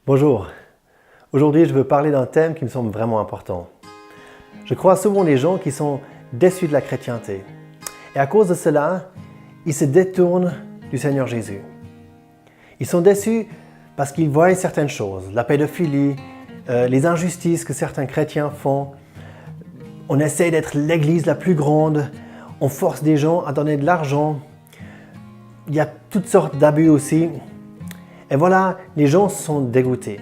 Bonjour, aujourd'hui je veux parler d'un thème qui me semble vraiment important. Je crois souvent les gens qui sont déçus de la chrétienté et à cause de cela, ils se détournent du Seigneur Jésus. Ils sont déçus parce qu'ils voient certaines choses, la pédophilie, les injustices que certains chrétiens font. On essaie d'être l'église la plus grande, on force des gens à donner de l'argent. Il y a toutes sortes d'abus aussi. Et voilà, les gens sont dégoûtés.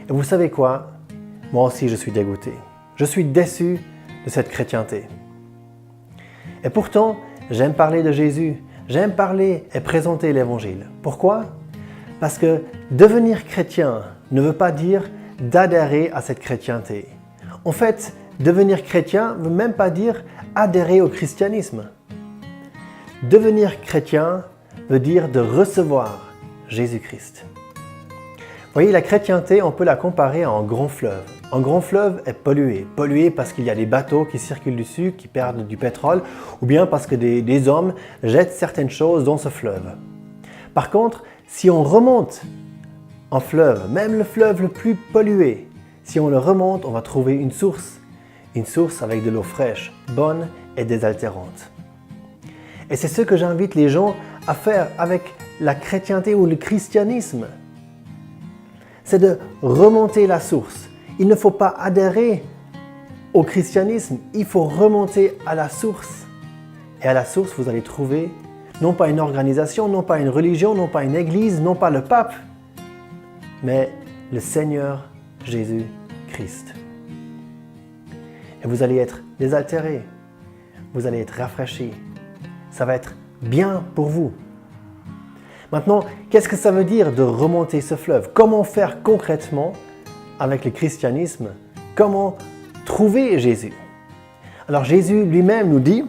Et vous savez quoi? Moi aussi je suis dégoûté. Je suis déçu de cette chrétienté. Et pourtant, j'aime parler de Jésus. J'aime parler et présenter l'évangile. Pourquoi? Parce que devenir chrétien ne veut pas dire d'adhérer à cette chrétienté. En fait, devenir chrétien ne veut même pas dire adhérer au christianisme. Devenir chrétien veut dire de recevoir Jésus-Christ. Vous voyez, la chrétienté, on peut la comparer à un grand fleuve. Un grand fleuve est pollué. Pollué parce qu'il y a des bateaux qui circulent dessus, qui perdent du pétrole, ou bien parce que des hommes jettent certaines choses dans ce fleuve. Par contre, si on remonte un fleuve, même le fleuve le plus pollué, si on le remonte, on va trouver une source avec de l'eau fraîche, bonne et désaltérante. Et c'est ce que j'invite les gens à faire avec la chrétienté ou le christianisme. C'est de remonter la source. Il ne faut pas adhérer au christianisme, il faut remonter à la source. Et à la source, vous allez trouver non pas une organisation, non pas une religion, non pas une église, non pas le pape, mais le Seigneur Jésus-Christ. Et vous allez être désaltéré, vous allez être rafraîchi. Ça va être bien pour vous. Maintenant, qu'est-ce que ça veut dire de remonter ce fleuve? Comment faire concrètement avec le christianisme? Comment trouver Jésus? Alors Jésus lui-même nous dit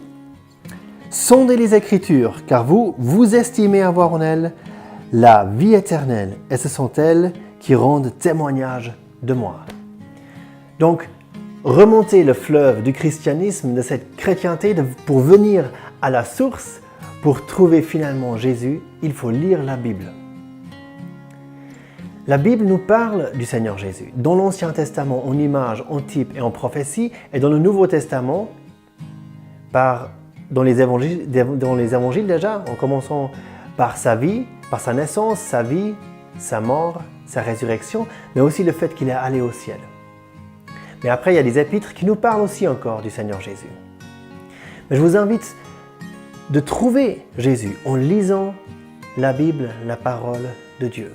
« Sondez les Écritures, car vous estimez avoir en elles la vie éternelle, et ce sont elles qui rendent témoignage de moi. » Donc, remonter le fleuve du christianisme, de cette chrétienté, pour venir à la source, pour trouver finalement Jésus, il faut lire la Bible. La Bible nous parle du Seigneur Jésus. Dans l'Ancien Testament, en images, en types et en prophéties, et dans le Nouveau Testament, dans les évangiles déjà, en commençant par sa vie, par sa naissance, sa vie, sa mort, sa résurrection, mais aussi le fait qu'il est allé au ciel. Mais après, il y a des épîtres qui nous parlent aussi encore du Seigneur Jésus. Mais je vous invite de trouver Jésus en lisant la Bible, la parole de Dieu.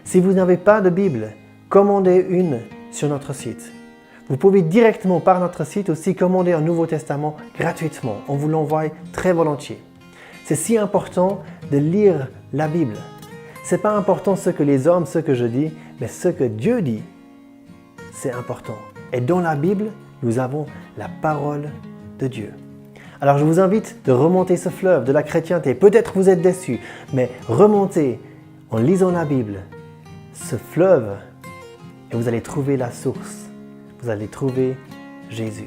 Si vous n'avez pas de Bible, commandez une sur notre site. Vous pouvez directement par notre site aussi commander un Nouveau Testament gratuitement. On vous l'envoie très volontiers. C'est si important de lire la Bible. Ce n'est pas important ce que les hommes, ce que je dis, mais ce que Dieu dit, c'est important. Et dans la Bible, nous avons la parole de Dieu. Alors je vous invite de remonter ce fleuve de la chrétienté. Peut-être vous êtes déçus, mais remontez en lisant la Bible ce fleuve et vous allez trouver la source. Vous allez trouver Jésus.